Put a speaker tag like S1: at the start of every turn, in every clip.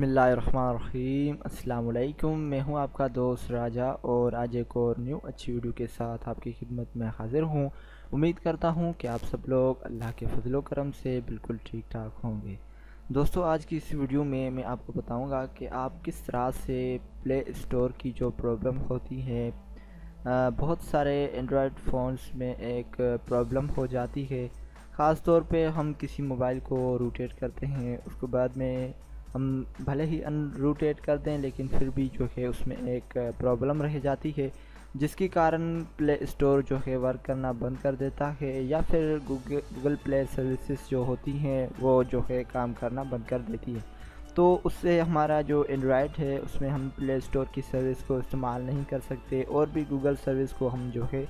S1: बिस्मिल्लाहिर्रहमानिर्रहीम। अस्सलाम वालेकुम। मैं हूं आपका दोस्त राजा और आज एक और न्यू अच्छी वीडियो के साथ आपकी खिदमत में हाज़िर हूं। उम्मीद करता हूं कि आप सब लोग अल्लाह के फजलो करम से बिल्कुल ठीक ठाक होंगे। दोस्तों, आज की इस वीडियो में मैं आपको बताऊंगा कि आप किस तरह से प्ले स्टोर की जो प्रॉब्लम होती है, बहुत सारे एंड्रॉयड फ़ोन्स में एक प्रॉब्लम हो जाती है। ख़ास तौर पे हम किसी मोबाइल को रोटेट करते हैं, उसके बाद में हम भले ही अनरूटेट कर दें लेकिन फिर भी जो है उसमें एक प्रॉब्लम रह जाती है, जिसके कारण प्ले स्टोर जो है वर्क करना बंद कर देता है या फिर गूगल प्ले सर्विसेज जो होती हैं वो जो है काम करना बंद कर देती है। तो उससे हमारा जो एंड्रॉयड है उसमें हम प्ले स्टोर की सर्विस को इस्तेमाल नहीं कर सकते और भी गूगल सर्विस को हम जो है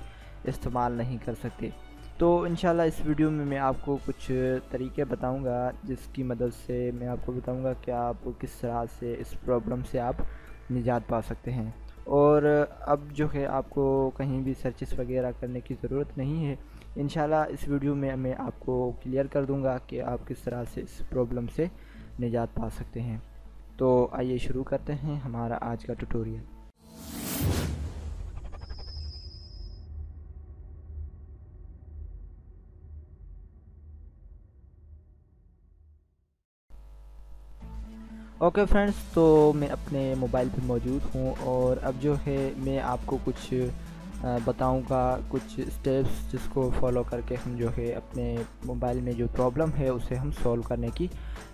S1: इस्तेमाल नहीं कर सकते। तो इंशाल्लाह इस वीडियो में मैं आपको कुछ तरीके बताऊंगा जिसकी मदद से मैं आपको बताऊंगा कि आप किस तरह से इस प्रॉब्लम से आप निजात पा सकते हैं। और अब जो है आपको कहीं भी सर्चिस वगैरह करने की ज़रूरत नहीं है। इंशाल्लाह इस वीडियो में मैं आपको क्लियर कर दूंगा कि आप किस तरह से इस प्रॉब्लम से निजात पा सकते हैं। तो आइए शुरू करते हैं हमारा आज का ट्यूटोरियल। ओके फ्रेंड्स, तो मैं अपने मोबाइल पे मौजूद हूँ और अब जो है मैं आपको कुछ बताऊँगा कुछ स्टेप्स जिसको फॉलो करके हम जो है अपने मोबाइल में जो प्रॉब्लम है उसे हम सॉल्व करने की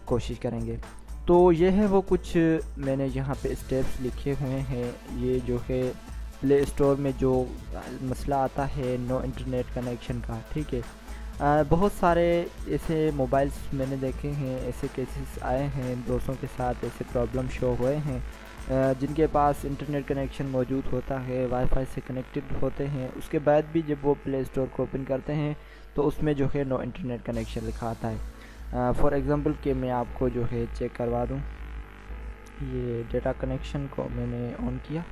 S1: कोशिश करेंगे। तो ये है वो कुछ मैंने यहाँ पे स्टेप्स लिखे हुए हैं। ये जो है प्ले स्टोर में जो मसला आता है नो इंटरनेट कनेक्शन का, ठीक है। बहुत सारे ऐसे मोबाइल्स मैंने देखे हैं, ऐसे केसेस आए हैं दोस्तों के साथ, ऐसे प्रॉब्लम शो हुए हैं जिनके पास इंटरनेट कनेक्शन मौजूद होता है, वाईफाई से कनेक्टेड होते हैं, उसके बाद भी जब वो प्ले स्टोर को ओपन करते हैं तो उसमें जो है नो इंटरनेट कनेक्शन लिखा आता है। फॉर एग्ज़ाम्पल कि मैं आपको जो है चेक करवा दूँ, ये डेटा कनेक्शन को मैंने ऑन किया।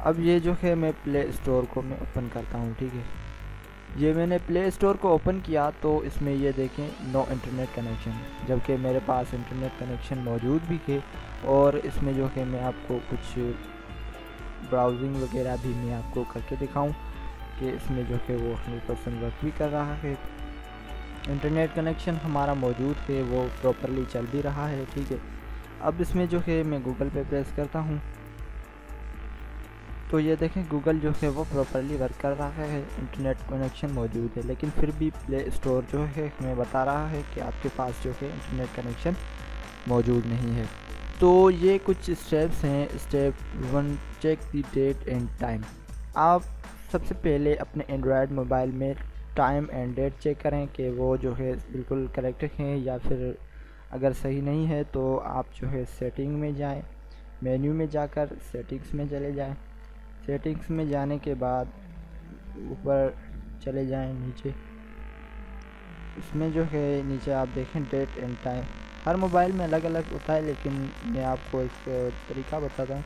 S1: अब ये जो है मैं प्ले स्टोर को मैं ओपन करता हूँ, ठीक है। ये मैंने प्ले स्टोर को ओपन किया तो इसमें ये देखें नो इंटरनेट कनेक्शन, जबकि मेरे पास इंटरनेट कनेक्शन मौजूद भी थे। और इसमें जो है मैं आपको कुछ ब्राउजिंग वगैरह भी मैं आपको करके दिखाऊं कि इसमें जो है वो 100% वर्क भी कर रहा है। इंटरनेट कनेक्शन हमारा मौजूद है, वो प्रॉपरली चल भी रहा है, ठीक है। अब इसमें जो है मैं गूगल पे प्रेस करता हूँ तो ये देखें गूगल जो है वो प्रॉपरली वर्क कर रहा है, इंटरनेट कनेक्शन मौजूद है, लेकिन फिर भी प्ले स्टोर जो है हमें बता रहा है कि आपके पास जो है इंटरनेट कनेक्शन मौजूद नहीं है। तो ये कुछ स्टेप्स हैं। Step 1, check the date and time. आप सबसे पहले अपने एंड्रॉयड मोबाइल में टाइम एंड डेट चेक करें कि वो जो है बिल्कुल करेक्ट हैं, या फिर अगर सही नहीं है तो आप जो है सेटिंग में जाएँ, मेन्यू में जाकर सेटिंग्स में चले जाएँ। सेटिंग्स में जाने के बाद ऊपर चले जाएं नीचे, इसमें जो है नीचे आप देखें डेट एंड टाइम। हर मोबाइल में अलग अलग होता है, लेकिन मैं आपको एक तरीका बताता हूँ।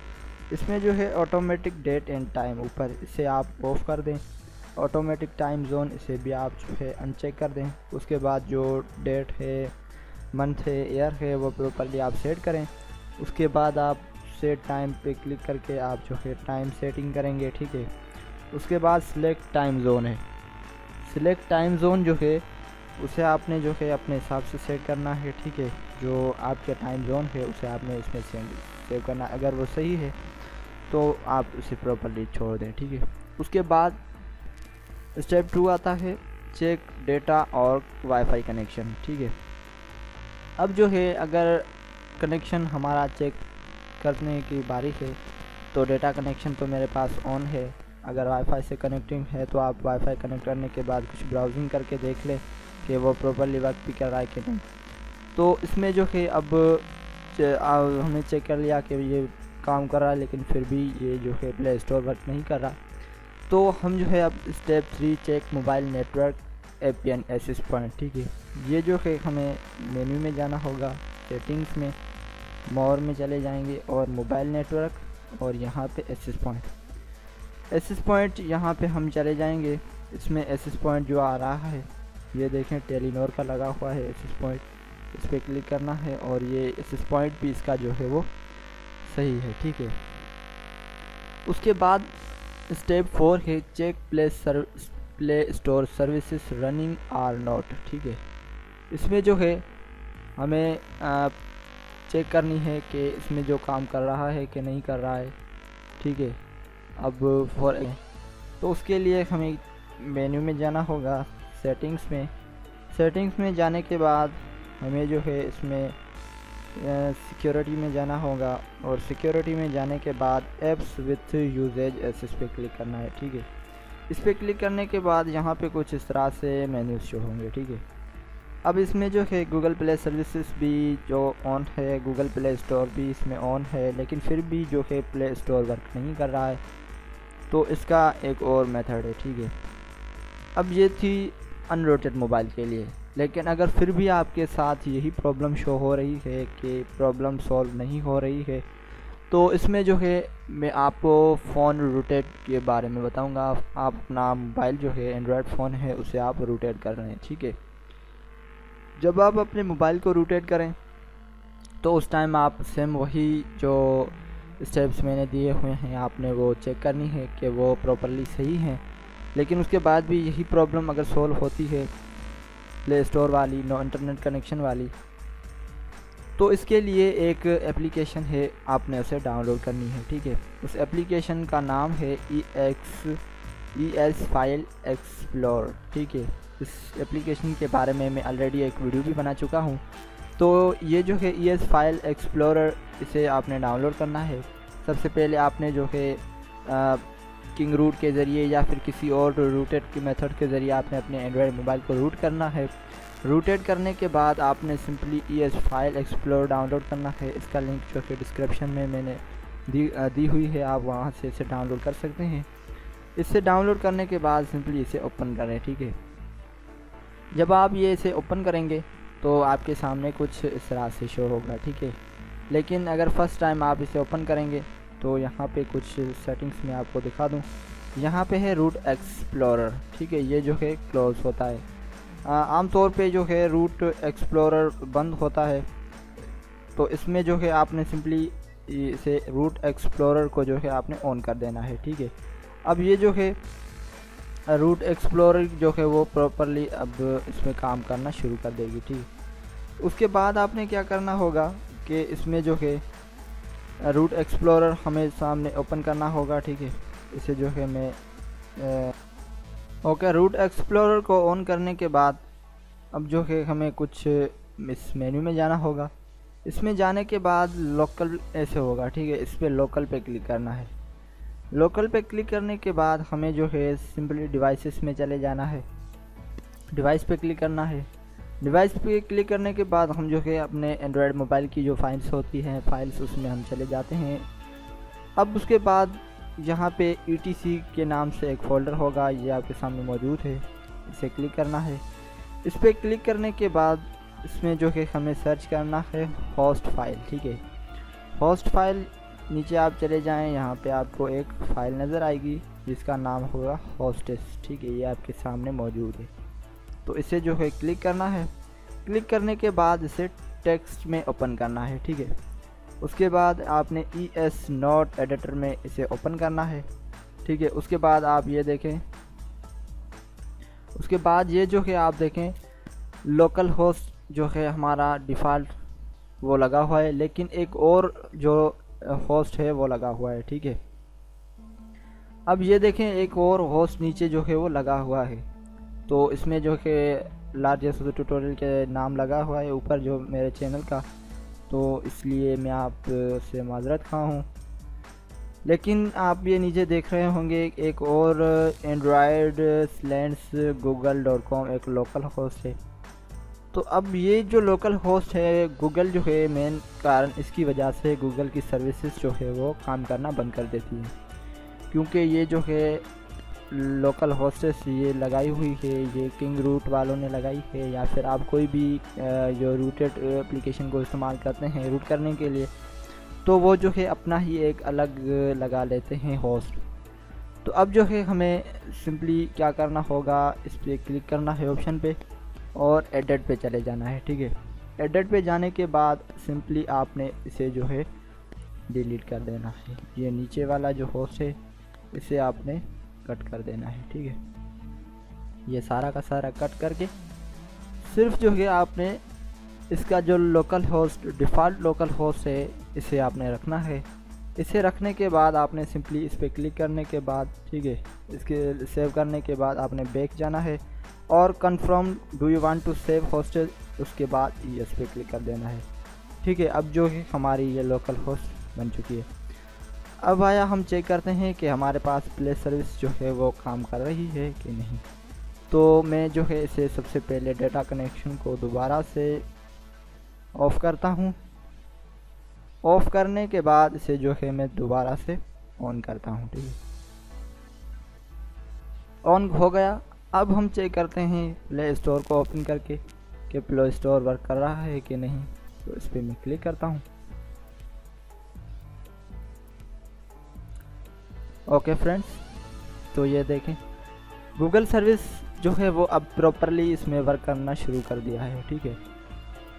S1: इसमें जो है ऑटोमेटिक डेट एंड टाइम ऊपर, इसे आप ऑफ़ कर दें। ऑटोमेटिक टाइम जोन, इसे भी आप जो है अनचेक कर दें। उसके बाद जो डेट है, मंथ है, ईयर है, वो प्रॉपरली आप सेट करें। उसके बाद आप सेट टाइम पे क्लिक करके आप जो है टाइम सेटिंग करेंगे, ठीक है। उसके बाद सिलेक्ट टाइम जोन है। सिलेक्ट टाइम जोन जो है उसे आपने जो है अपने हिसाब से सेट करना है, ठीक है। जो आपके टाइम जोन है उसे आपने इसमें सेव करना। अगर वो सही है तो आप उसे प्रॉपरली छोड़ दें, ठीक है। उसके बाद स्टेप 2 आता है चेक डेटा और वाईफाई कनेक्शन, ठीक है। अब जो है अगर कनेक्शन हमारा चेक करने की बारी है तो डेटा कनेक्शन तो मेरे पास ऑन है। अगर वाईफाई से कनेक्टिंग है तो आप वाईफाई कनेक्ट करने के बाद कुछ ब्राउजिंग करके देख लें कि वो प्रॉपरली वर्क भी कर रहा है कि नहीं। तो इसमें जो है अब हमने चेक कर लिया कि ये काम कर रहा है, लेकिन फिर भी ये जो है प्ले स्टोर वर्क नहीं कर रहा। तो हम जो है अब step 3 check mobile network APN access point, ठीक है। ये जो है हमें मेन्यू में जाना होगा, सेटिंग्स में, मोर में चले जाएंगे और मोबाइल नेटवर्क, और यहाँ पे एक्सेस पॉइंट यहाँ पे हम चले जाएंगे। इसमें एक्सेस पॉइंट जो आ रहा है ये देखें टेलीनॉर का लगा हुआ है एक्सेस पॉइंट। इस पर क्लिक करना है और ये इस पॉइंट भी इसका जो है वो सही है, ठीक है। उसके बाद स्टेप 4 है check play store services running or not, ठीक है। इसमें जो है हमें चेक करनी है कि इसमें जो काम कर रहा है कि नहीं कर रहा है, ठीक है। अब तो उसके लिए हमें मेन्यू में जाना होगा, सेटिंग्स में जाने के बाद हमें जो है इसमें सिक्योरिटी में जाना होगा और सिक्योरिटी में जाने के बाद एप्स विथ यूजेज एस पे क्लिक करना है, ठीक है। इस पर क्लिक करने के बाद यहाँ पे कुछ इस तरह से मेन्यूज शो होंगे, ठीक है। अब इसमें जो है गूगल प्ले सर्विसेज भी जो ऑन है, गूगल प्ले स्टोर भी इसमें ऑन है, लेकिन फिर भी जो है प्ले स्टोर वर्क नहीं कर रहा है, तो इसका एक और मेथड है, ठीक है। अब ये थी अनरूटेड मोबाइल के लिए, लेकिन अगर फिर भी आपके साथ यही प्रॉब्लम शो हो रही है कि प्रॉब्लम सॉल्व नहीं हो रही है, तो इसमें जो है मैं आपको फ़ोन रूटेड के बारे में बताऊंगा। आप अपना मोबाइल जो है एंड्रॉयड फ़ोन है उसे आप रूटेड कर रहे हैं, ठीक है। जब आप अपने मोबाइल को रूटेड करें तो उस टाइम आप सेम वही जो स्टेप्स मैंने दिए हुए हैं आपने वो चेक करनी है कि वो प्रॉपरली सही हैं। लेकिन उसके बाद भी यही प्रॉब्लम अगर सॉल्व होती है प्ले स्टोर वाली, नो इंटरनेट कनेक्शन वाली, तो इसके लिए एक एप्लीकेशन है, आपने उसे डाउनलोड करनी है, ठीक है। उस एप्लीकेशन का नाम है ES फाइल एक्सप्लोर, ठीक है। इस एप्लीकेशन के बारे में मैं ऑलरेडी एक वीडियो भी बना चुका हूँ। तो ये जो है ES फाइल एक्सप्लोरर, इसे आपने डाउनलोड करना है। सबसे पहले आपने जो है किंग रूट के ज़रिए या फिर किसी और रूटेड के मेथड के ज़रिए आपने अपने एंड्रॉयड मोबाइल को रूट करना है। रूटेड करने के बाद आपने simply ES file explore download करना है। इसका लिंक जो है डिस्क्रिप्शन में मैंने दी हुई है, आप वहाँ से इसे डाउनलोड कर सकते हैं। इसे डाउनलोड करने के बाद सिंपली इसे ओपन करें, ठीक है। जब आप ये इसे ओपन करेंगे तो आपके सामने कुछ इस तरह से शो होगा, ठीक है। लेकिन अगर फर्स्ट टाइम आप इसे ओपन करेंगे तो यहाँ पे कुछ सेटिंग्स मैं आपको दिखा दूँ। यहाँ पे है रूट एक्सप्लोरर, ठीक है। ये जो है क्लोज होता है। आमतौर पे जो है रूट एक्सप्लोरर बंद होता है, तो इसमें जो है आपने सिंपली इसे रूट एक्सप्लोरर को जो है आपने ऑन कर देना है, ठीक है। अब ये जो है रूट एक्सप्लोरर जो है वो प्रॉपरली अब इसमें काम करना शुरू कर देगी, ठीक। उसके बाद आपने क्या करना होगा कि इसमें जो है रूट एक्सप्लोरर हमें सामने ओपन करना होगा, ठीक है। इसे जो है मैं ओके, रूट एक्सप्लोरर को ऑन करने के बाद अब जो है हमें कुछ इस मेन्यू में जाना होगा। इसमें जाने के बाद लोकल ऐसे होगा, ठीक है। इस पर लोकल पे क्लिक करना है। लोकल पे क्लिक करने के बाद हमें जो है सिंपली डिवाइसेस में चले जाना है, डिवाइस पे क्लिक करना है। डिवाइस पे क्लिक करने के बाद हम जो है अपने एंड्रॉयड मोबाइल की जो फाइल्स होती हैं फाइल्स उसमें हम चले जाते हैं। अब उसके बाद यहाँ पे ETC के नाम से एक फ़ोल्डर होगा, ये आपके सामने मौजूद है, इसे क्लिक करना है। इस पर क्लिक करने के बाद इसमें जो है हमें सर्च करना है होस्ट फाइल, ठीक है। होस्ट फाइल नीचे आप चले जाएं, यहाँ पे आपको एक फ़ाइल नज़र आएगी जिसका नाम होगा होस्टेस, ठीक है। ये आपके सामने मौजूद है, तो इसे जो है क्लिक करना है। क्लिक करने के बाद इसे टेक्स्ट में ओपन करना है, ठीक है। उसके बाद आपने ES नोट एडिटर में इसे ओपन करना है, ठीक है। उसके बाद आप ये देखें, उसके बाद ये जो है आप देखें लोकल होस्ट जो है हमारा डिफ़ॉल्ट वो लगा हुआ है, लेकिन एक और जो होस्ट है वो लगा हुआ है, ठीक है। अब ये देखें एक और होस्ट नीचे जो है वो लगा हुआ है, तो इसमें जो है लार्जेस्ट ट्यूटोरियल के नाम लगा हुआ है ऊपर जो मेरे चैनल का, तो इसलिए मैं आप से माजरत खा हूँ। लेकिन आप ये नीचे देख रहे होंगे एक और android/google.com एक लोकल होस्ट है। तो अब ये जो लोकल होस्ट है गूगल जो है मेन कारण इसकी वजह से गूगल की सर्विसेज जो है वो काम करना बंद कर देती है, क्योंकि ये जो है लोकल होस्टेस ये लगाई हुई है, ये किंग रूट वालों ने लगाई है, या फिर आप कोई भी जो रूटेड एप्लीकेशन को इस्तेमाल करते हैं रूट करने के लिए, तो वो जो है अपना ही एक अलग लगा लेते हैं होस्ट। तो अब जो है हमें सिंपली क्या करना होगा, इस पर क्लिक करना है ऑप्शन पे और एडिट पे चले जाना है, ठीक है। एडिट पे जाने के बाद सिंपली आपने इसे जो है डिलीट कर देना है। ये नीचे वाला जो होस्ट है इसे आपने कट कर देना है, ठीक है। ये सारा का सारा कट करके सिर्फ जो है आपने इसका जो local host, default local host है, इसे आपने रखना है। इसे रखने के बाद आपने सिंपली इस पर क्लिक करने के बाद, ठीक है, इसके सेव करने के बाद आपने बैक जाना है और confirm do you want to save hostage, उसके बाद यस पे क्लिक कर देना है, ठीक है। अब जो है हमारी ये लोकल होस्ट बन चुकी है। अब आया हम चेक करते हैं कि हमारे पास प्ले सर्विस जो है वो काम कर रही है कि नहीं। तो मैं जो है इसे सबसे पहले डेटा कनेक्शन को दोबारा से ऑफ़ करता हूँ। ऑफ़ करने के बाद इसे जो है मैं दोबारा से ऑन करता हूँ, ठीक है। ऑन हो गया। अब हम चेक करते हैं प्ले स्टोर को ओपन करके कि प्ले स्टोर वर्क कर रहा है कि नहीं। तो इस पर मैं क्लिक करता हूँ। ओके फ्रेंड्स, तो ये देखें गूगल सर्विस जो है वो अब प्रॉपरली इसमें वर्क करना शुरू कर दिया है, ठीक है।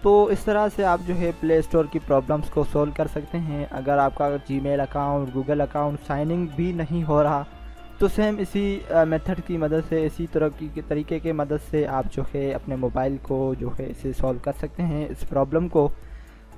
S1: तो इस तरह से आप जो है प्ले स्टोर की प्रॉब्लम्स को सॉल्व कर सकते हैं। अगर आपका Gmail account, Google account sign in भी नहीं हो रहा तो सेम इसी मेथड की मदद से, इसी तरह की तरीके के मदद से आप जो है अपने मोबाइल को जो है इसे सॉल्व कर सकते हैं, इस प्रॉब्लम को।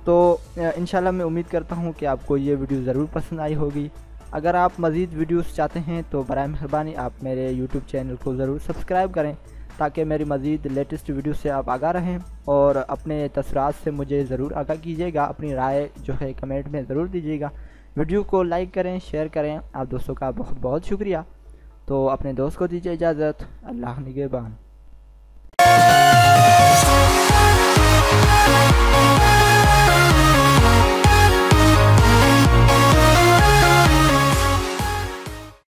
S1: तो इंशाल्लाह मैं उम्मीद करता हूँ कि आपको ये वीडियो ज़रूर पसंद आई होगी। अगर आप मज़ीद वीडियोस चाहते हैं तो बराए मेहरबानी आप मेरे यूट्यूब चैनल को ज़रूर सब्सक्राइब करें ताकि मेरी मज़ीद लेटेस्ट वीडियो से आप आगाह रहें। और अपने तसरात से मुझे ज़रूर आगाह कीजिएगा, अपनी राय जो है कमेंट में ज़रूर दीजिएगा। वीडियो को लाइक करें, शेयर करें। आप दोस्तों का बहुत बहुत शुक्रिया। तो अपने दोस्त को दीजिए इजाज़त। अल्लाह निगहबान।